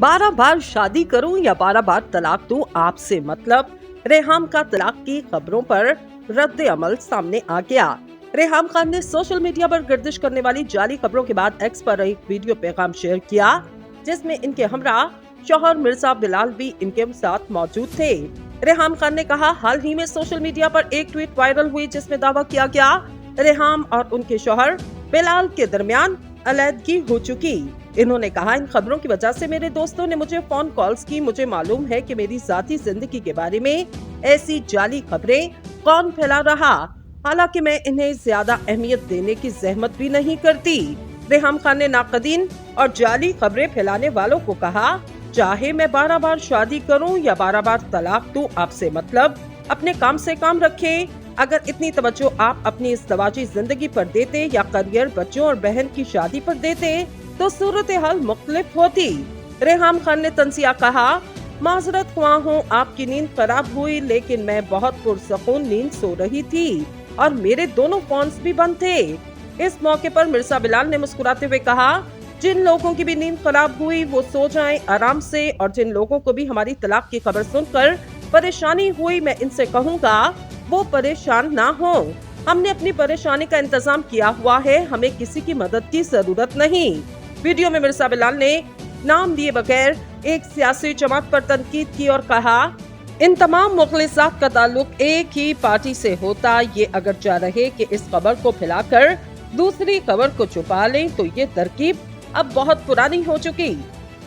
12 बार शादी करूं या 12 बार तलाक दूं, आपसे मतलब। रेहाम का तलाक की खबरों पर रद्द अमल सामने आ गया। रेहाम खान ने सोशल मीडिया पर गर्दिश करने वाली जाली खबरों के बाद एक्स पर एक वीडियो पैगाम शेयर किया, जिसमें इनके हमरा शौहर मिर्जा बिलाल भी इनके साथ मौजूद थे। रेहाम खान ने कहा, हाल ही में सोशल मीडिया पर एक ट्वीट वायरल हुई जिसमें दावा किया गया रेहाम और उनके शौहर बिलाल के दरमियान अलैदगी हो चुकी। इन्होंने कहा, इन खबरों की वजह से मेरे दोस्तों ने मुझे फोन कॉल्स की। मुझे मालूम है कि मेरी जाती जिंदगी के बारे में ऐसी जाली खबरें कौन फैला रहा, हालांकि मैं इन्हें ज्यादा अहमियत देने की जहमत भी नहीं करती। रेहाम खान ने नाकदीन और जाली खबरें फैलाने वालों को कहा, चाहे मैं 12 बार शादी करूं या 12 बार तलाक दूं, आपसे मतलब। अपने काम से काम रखें। अगर इतनी तवज्जो आप अपनी इस दवाजी जिंदगी पर देते या करियर, बच्चों और बहन की शादी पर देते तो सूरत हाल मुख्तलिफ होती। रेहाम खान ने तंजिया कहा, माजरत ख्वाह हूँ, आपकी नींद खराब हुई, लेकिन मैं बहुत पुरसकून नींद सो रही थी और मेरे दोनों फोन्स भी बंद थे। इस मौके पर मिर्जा बिलाल ने मुस्कुराते हुए कहा, जिन लोगों की भी नींद खराब हुई वो सो जाएं आराम से, और जिन लोगों को भी हमारी तलाक की खबर सुनकर परेशानी हुई, मैं इनसे कहूँगा वो परेशान ना हो। हमने अपनी परेशानी का इंतजाम किया हुआ है, हमें किसी की मदद की जरूरत नहीं। वीडियो में मिर्जा बिलाल ने नाम दिए बगैर एक सियासी जमात पर तनकीद की और कहा, इन तमाम मुखलिसात का ताल्लुक एक ही पार्टी से होता। ये अगर चाह रहे कि इस खबर को फैलाकर दूसरी खबर को छुपा लें तो ये तरकीब अब बहुत पुरानी हो चुकी।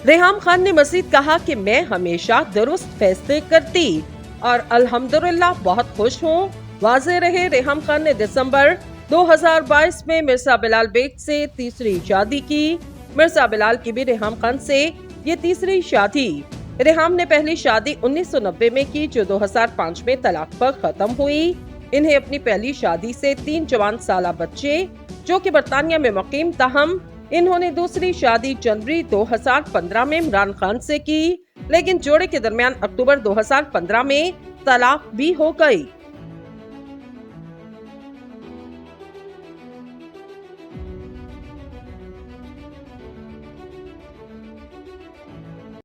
रेहाम खान ने मजीद कहा कि मैं हमेशा दुरुस्त फैसले करती और अल्हम्दुलिल्लाह बहुत खुश हूँ। वाज़ेह रहे, रेहाम खान ने दिसंबर 2022 में मिर्जा बिलाल बेग से तीसरी शादी की। मिर्जा बिलाल की भी रेहाम खान से ये तीसरी शादी। रेहाम ने पहली शादी 1990 में की, जो 2005 में तलाक पर खत्म हुई। इन्हें अपनी पहली शादी से 3 जवान साला बच्चे जो कि बरतानिया में मुकीम, ताहम इन्होंने दूसरी शादी जनवरी 2015 में इमरान खान से की, लेकिन जोड़े के दरमियान अक्टूबर 2015 में तलाक भी हो गई।